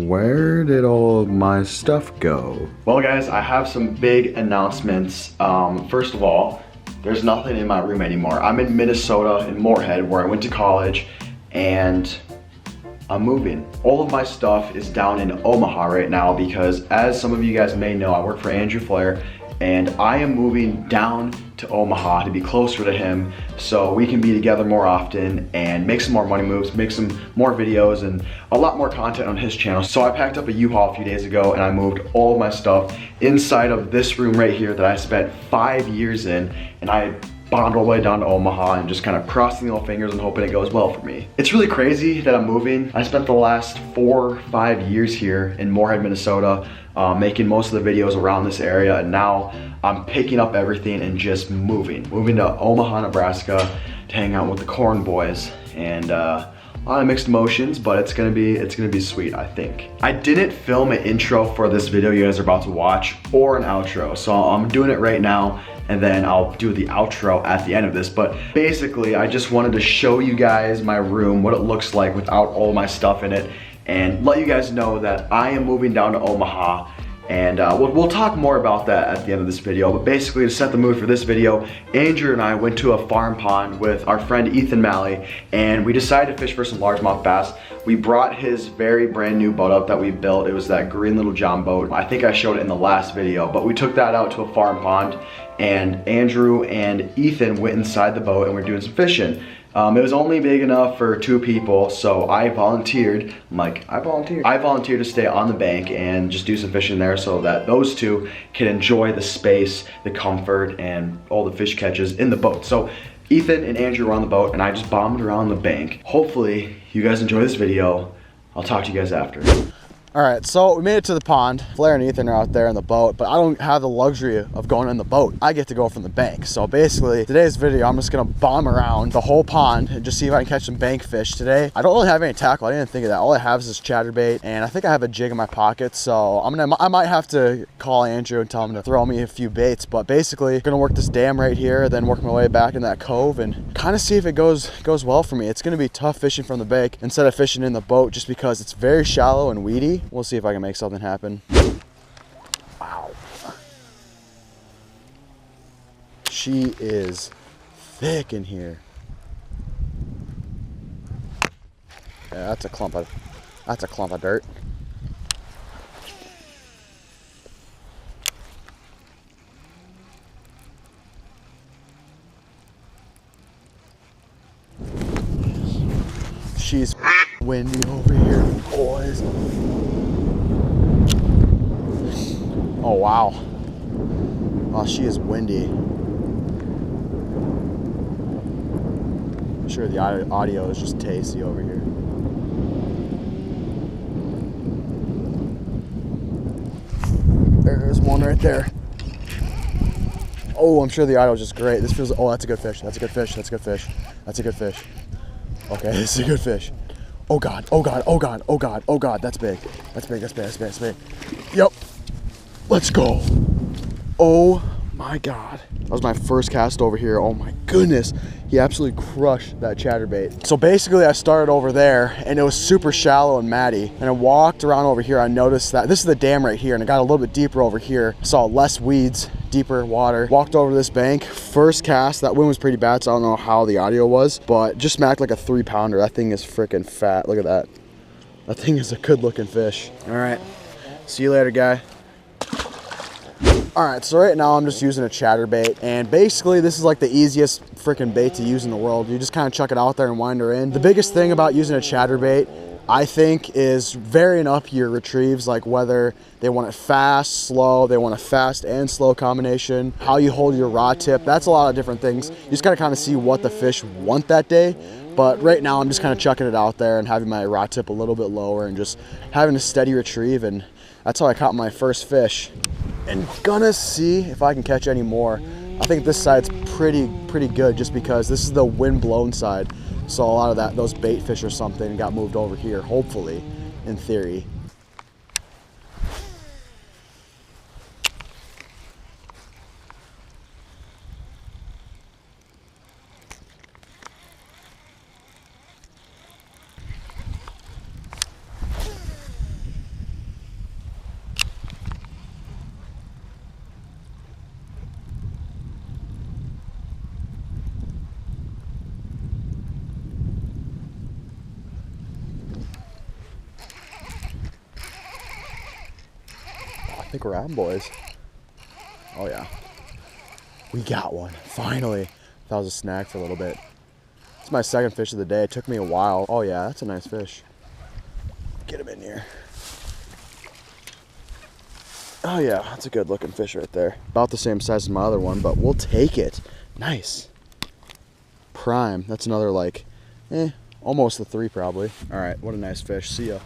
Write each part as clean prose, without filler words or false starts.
Where did all of my stuff go? Well guys, I have some big announcements. First of all, there's nothing in my room anymore. I'm in Minnesota, in Moorhead, where I went to college, and I'm moving. All of my stuff is down in Omaha right now because, as some of you guys may know, I work for Andrew FLAIR, and I am moving down to Omaha to be closer to him so we can be together more often and make some more money moves, make some more videos and a lot more content on his channel. So I packed up a U-Haul a few days ago and I moved all of my stuff inside of this room right here that I spent 5 years in, and I bombed all the way down to Omaha and just kind of crossing the little fingers and hoping it goes well for me. It's really crazy that I'm moving. I spent the last 4 or 5 years here in Moorhead, Minnesota, making most of the videos around this area, and now I'm picking up everything and just moving to Omaha, Nebraska to hang out with the Corn Boys, and a lot of mixed emotions, but it's gonna be sweet, I think. I didn't film an intro for this video you guys are about to watch or an outro, so I'm doing it right now, and then I'll do the outro at the end of this. But basically, I just wanted to show you guys my room, what it looks like without all my stuff in it, and let you guys know that I am moving down to Omaha. And we'll talk more about that at the end of this video. But basically, to set the mood for this video, Andrew and I went to a farm pond with our friend Ethan Malley, and we decided to fish for some largemouth bass. We brought his very brand new boat up that we built. It was that green little John boat. I think I showed it in the last video, but we took that out to a farm pond, and Andrew and Ethan went inside the boat and we're doing some fishing. It was only big enough for 2 people, so I volunteered. I volunteered to stay on the bank and just do some fishing there so that those 2 can enjoy the space, the comfort, and all the fish catches in the boat. So Ethan and Andrew were on the boat and I just bombed around the bank. Hopefully you guys enjoy this video. I'll talk to you guys after. All right, so we made it to the pond. Flair and Ethan are out there in the boat, but I don't have the luxury of going in the boat. I get to go from the bank. So basically, today's video, I'm just gonna bomb around the whole pond and just see if I can catch some bank fish today. I don't really have any tackle. I didn't think of that. All I have is this chatterbait, and I think I have a jig in my pocket. So I might have to call Andrew and tell him to throw me a few baits. But basically, I'm gonna work this dam right here, then work my way back in that cove and kind of see if it goes well for me. It's gonna be tough fishing from the bank instead of fishing in the boat, just because it's very shallow and weedy. We'll see if I can make something happen. Wow. She is thick in here. Yeah, that's a clump of dirt. She's windy over here, boys. Oh wow. Wow, she is windy. I'm sure the audio is just tasty over here. There's one right there. Oh, I'm sure the audio is just great. This feels, oh, that's a good fish. That's a good fish. That's a good fish. That's a good fish. Okay, this is a good fish. Oh God, oh God, oh God, oh God, oh God, that's big. That's big, that's big, that's big, that's big. Yep. Let's go. Oh my God. That was my first cast over here. Oh my goodness. He absolutely crushed that chatterbait. So basically I started over there and it was super shallow and matty. And I walked around over here. I noticed that this is the dam right here, and I got a little bit deeper over here. Saw less weeds, deeper water. Walked over to this bank. First cast, that wind was pretty bad, so I don't know how the audio was, but just smacked like a 3-pounder. That thing is freaking fat. Look at that. That thing is a good looking fish. All right. See you later, guy. All right, so right now I'm just using a chatterbait, and basically this is like the easiest freaking bait to use in the world. You just kind of chuck it out there and wind her in. The biggest thing about using a chatterbait, I think, is varying up your retrieves, like whether they want it fast, slow, they want a fast and slow combination, how you hold your rod tip. That's a lot of different things. You just gotta kind of see what the fish want that day. But right now I'm just kind of chucking it out there and having my rod tip a little bit lower and just having a steady retrieve, and that's how I caught my first fish. And gonna see if I can catch any more. I think this side's pretty good, just because this is the wind blown side. So a lot of those bait fish or something got moved over here, hopefully, in theory. think we're on, boys. Oh yeah. We got one, finally. That was a snag for a little bit. It's my second fish of the day. It took me a while. Oh yeah, that's a nice fish. Get him in here. Oh yeah, that's a good looking fish right there. About the same size as my other one, but we'll take it. Nice. Prime, that's another like, almost a 3 probably. All right, what a nice fish, see ya.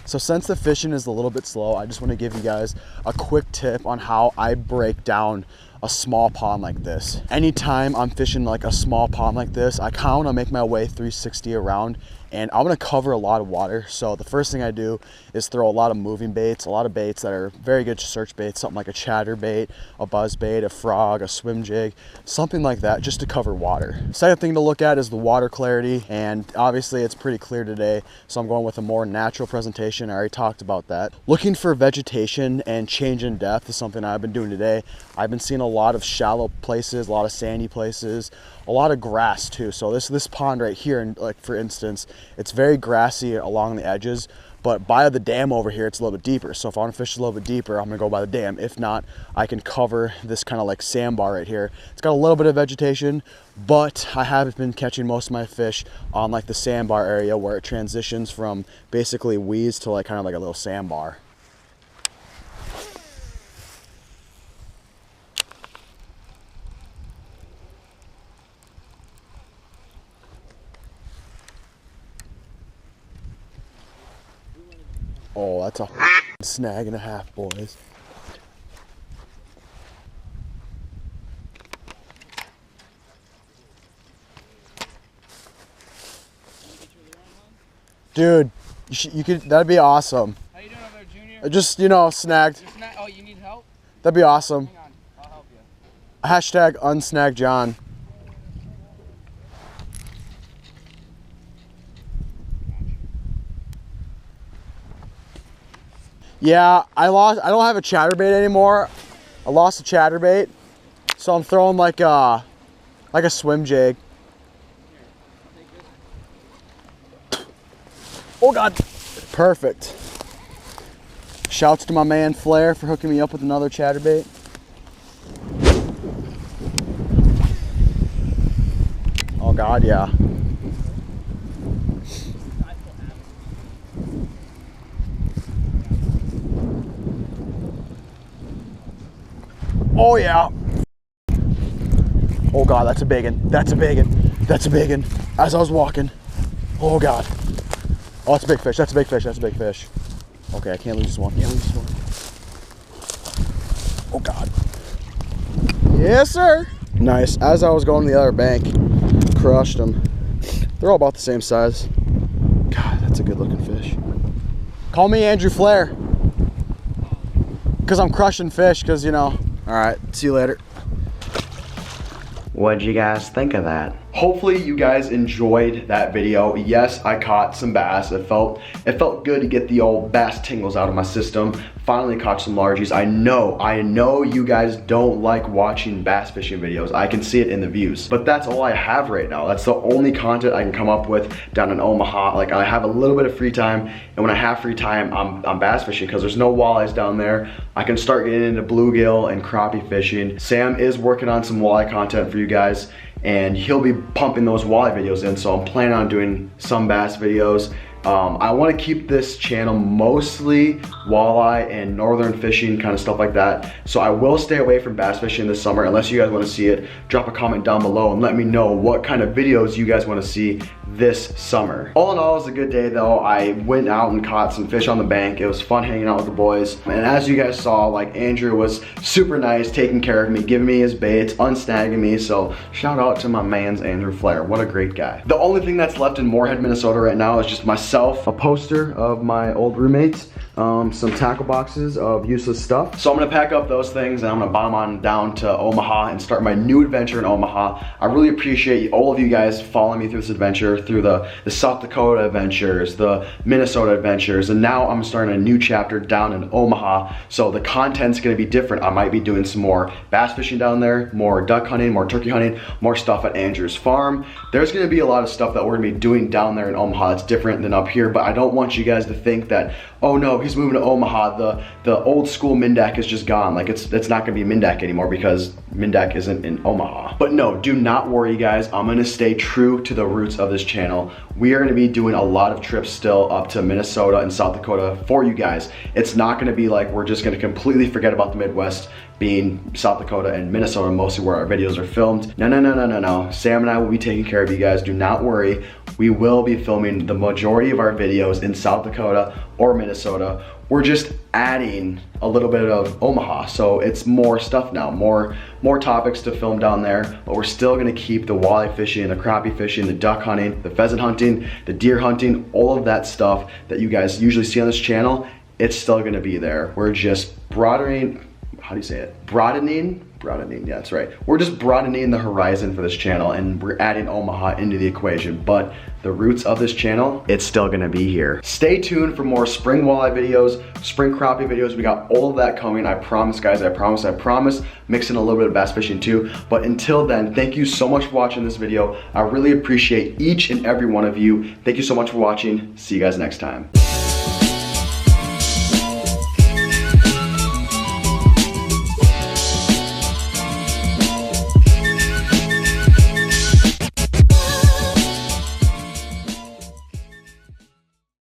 So since the fishing is a little bit slow, I just want to give you guys a quick tip on how I break down a small pond like this. Anytime I'm fishing like a small pond like this, I kind of want to make my way 360 around, and I'm going to cover a lot of water. So the first thing I do is throw a lot of moving baits, a lot of baits that are very good search baits, something like a chatterbait, a buzzbait, a frog, a swim jig, something like that, just to cover water. Second thing to look at is the water clarity, and obviously it's pretty clear today, so I'm going with a more natural presentation. I already talked about that. Looking for vegetation and change in depth is something I've been doing today. I've been seeing a lot of shallow places, a lot of sandy places, a lot of grass too. So this pond right here, and like for instance, it's very grassy along the edges, but by the dam over here, it's a little bit deeper. So if I want to fish a little bit deeper, I'm gonna go by the dam. If not, I can cover this kind of like sandbar right here. It's got a little bit of vegetation, but I have been catching most of my fish on like the sandbar area where it transitions from basically weeds to like kind of like a little sandbar. Oh, that's a snag and a half, boys. Dude, you could, that'd be awesome. How you doing over there, Junior? Just, you know, snagged. Oh, you need help? That'd be awesome. Hang on, I'll help you. Hashtag unsnag John. Yeah, I don't have a chatterbait anymore. I lost a chatterbait. So I'm throwing like a swim jig. Oh God, perfect. Shouts to my man FLAIR for hooking me up with another chatterbait. Oh God, yeah. Oh yeah. Oh God, that's a big one. That's a big one. That's a big one. As I was walking. Oh God. Oh, that's a big fish. That's a big fish. That's a big fish. Okay, I can't lose this one. Can't lose this one. Oh God. Yes, sir. Nice. As I was going to the other bank, crushed them. They're all about the same size. God, that's a good looking fish. Call me Andrew FLAIR. Because I'm crushing fish, because, you know. All right, see you later. What'd you guys think of that? Hopefully you guys enjoyed that video. Yes, I caught some bass. It felt good to get the old bass tingles out of my system. Finally caught some largies. I know you guys don't like watching bass fishing videos. I can see it in the views. But that's all I have right now. That's the only content I can come up with down in Omaha. Like, I have a little bit of free time, and when I have free time, I'm bass fishing because there's no walleyes down there. I can start getting into bluegill and crappie fishing. Sam is working on some walleye content for you guys, and he'll be pumping those walleye videos in, so I'm planning on doing some bass videos. I want to keep this channel mostly walleye and northern fishing, kind of stuff like that. So I will stay away from bass fishing this summer. Unless you guys want to see it, drop a comment down below and let me know what kind of videos you guys want to see this summer. All in all, it was a good day though. I went out and caught some fish on the bank. It was fun hanging out with the boys. And as you guys saw, like, Andrew was super nice, taking care of me, giving me his baits, unsnagging me. So shout out to my man's Andrew FLAIR. What a great guy. The only thing that's left in Moorhead, Minnesota right now is just myself, a poster of my old roommates, some tackle boxes of useless stuff. So I'm gonna pack up those things and I'm gonna bomb on down to Omaha and start my new adventure in Omaha. I really appreciate all of you guys following me through this adventure, through the South Dakota adventures, the Minnesota adventures, and now I'm starting a new chapter down in Omaha. So the content's gonna be different. I might be doing some more bass fishing down there, more duck hunting, more turkey hunting, more stuff at Andrew's farm. There's gonna be a lot of stuff that we're gonna be doing down there in Omaha that's different than up here, but I don't want you guys to think that, oh no, he's moving to Omaha. The old school Mindak is just gone. Like it's not gonna be Mindak anymore because Mindak isn't in Omaha. But no, do not worry guys. I'm gonna stay true to the roots of this channel. We are gonna be doing a lot of trips still up to Minnesota and South Dakota for you guys. It's not gonna be like we're just gonna completely forget about the Midwest, being South Dakota and Minnesota mostly where our videos are filmed. No. Sam and I will be taking care of you guys. Do not worry. We will be filming the majority of our videos in South Dakota or Minnesota. We're just adding a little bit of Omaha, so it's more stuff now, more topics to film down there, but we're still gonna keep the walleye fishing, the crappie fishing, the duck hunting, the pheasant hunting, the deer hunting, all of that stuff that you guys usually see on this channel. It's still gonna be there. We're just broadening, how do you say it? Broadening, yeah, that's right. We're just broadening the horizon for this channel and we're adding Omaha into the equation, but the roots of this channel, it's still gonna be here. Stay tuned for more spring walleye videos, spring crappie videos. We got all of that coming, I promise guys, I promise. Mixing a little bit of bass fishing too. But until then, thank you so much for watching this video. I really appreciate each and every one of you. Thank you so much for watching. See you guys next time.